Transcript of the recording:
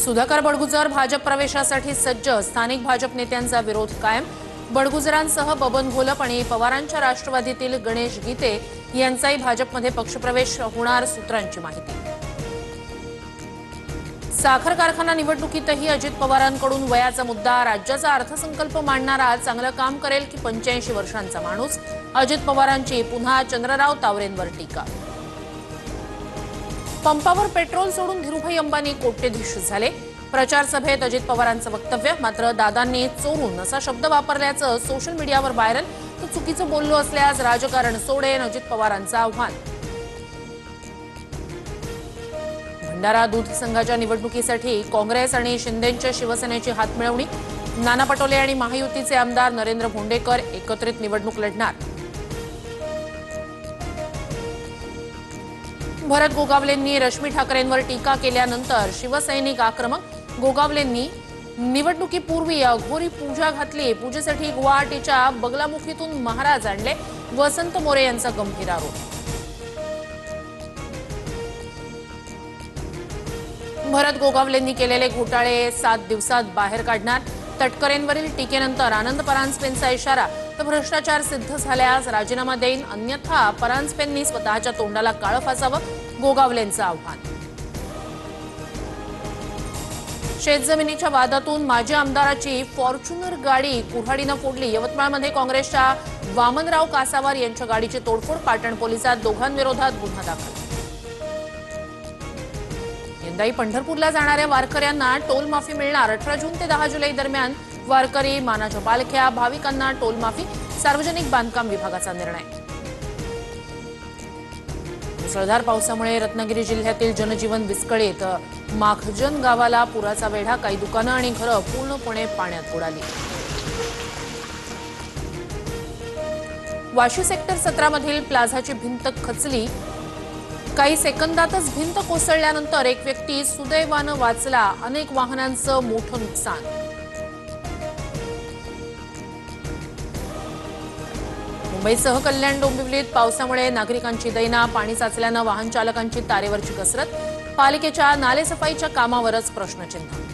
सुधाकर बडगुजर भाजप प्रवेशासाठी सज्ज, स्थानिक भाजप नेत्यांचा विरोध कायम। बडगुजरांसह बबन घोलप आणि पवारांच्या राष्ट्रवादीतील गणेश गीते यांचाही भाजपमध्ये पक्षप्रवेश होणार, सूत्रांची माहिती। साखर कारखाना निवडणुकीतही अजित पवारांकडून वयाचा मुद्दा, राज्याचा अर्थसंकल्प मांडणारा चांगलं काम करेल की 85 वर्षांचा माणूस, अजित पवारांची पुन्हा चंद्रराव तावरेंवर टीका। पंपावर पेट्रोल सोडून धीरूभाई अंबानी कोट्यधीश झाले, प्रचार सभेत अजित पवारांचं वक्तव्य। मात्र दादांनी चोरून असा शब्द वापरल्याचं सोशल मीडियावर व्हायरल, तो चुकीचं बोललो असल्यास राजकारण सोडेन, अजित पवारांचं आव्हान। भंडारा दूध संघाच्या निवडणुकीसाठी काँग्रेस आणि शिंदेंच्या शिवसेनेची हातमिळवणी, नाना पटोले आणि महायुतीचे आमदार नरेंद्र भोंडेकर एकत्रित निवडणूक लढणार। भरत गोगावलेंनी रश्मी ठाकरेंवर टीका केल्यानंतर शिवसैनिक आक्रमक। गोगावलेंनी निवडणुकीपूर्वी अघोरी पूजा घातली, पूजेसाठी गुवाहाटीच्या बगलामुखीतून महाराज आणले, वसंत मोरे यांचा गंभीर आरोप। भरत गोगावलेंनी केलेले घोटाळे 7 दिवसात बाहेर काढणार, तटकरेंवरील टीकेनंतर आनंद परांजपेंचा इशारा। तर भ्रष्टाचार सिद्ध झाल्यास राजीनामा देईन, अन्यथा परांजपेंनी स्वतःच्या तोंडाला काळं फासावं, गोगावलेंचं आव्हान। शेतजमिनीच्या वादातून माजी आमदाराची फॉर्च्युनर गाडी कुऱ्हाडीनं फोडली, यवतमाळमध्ये काँग्रेसच्या वामनराव कासावार यांच्या गाडीची तोडफोड, पाटण पोलिसात दोघांविरोधात गुन्हा दाखल। यंदाही पंढरपूरला जाणाऱ्या वारकऱ्यांना टोल माफी मिळणार, 18 जून ते 10 जुलै दरम्यान वारकरी, मानाच्या पालख्या, भाविकांना टोल माफी, सार्वजनिक बांधकाम विभागाचा निर्णय। मुसळधार पावसामुळे रत्नागिरी जिल्ह्यातील जनजीवन विस्कळीत, माखजन गावाला पुराचा वेढा, काही दुकानं आणि घरं पूर्णपणे पाण्यात बुडाली। वाशी सेक्टर 17 मधील प्लाझाची भिंत खचली, काही सेकंदातच भिंत कोसळल्यानंतर एक व्यक्ती सुदैवानं वाचला, अनेक वाहनांचं मोठं नुकसान। मुंबईसह कल्याण डोंबिवलीत पावसामुळे नागरिकांची दैना, पाणी साचल्यानं वाहन चालकांची तारेवरची कसरत, पालिकेच्या नालेसफाईच्या कामावरच प्रश्नचिन्ह।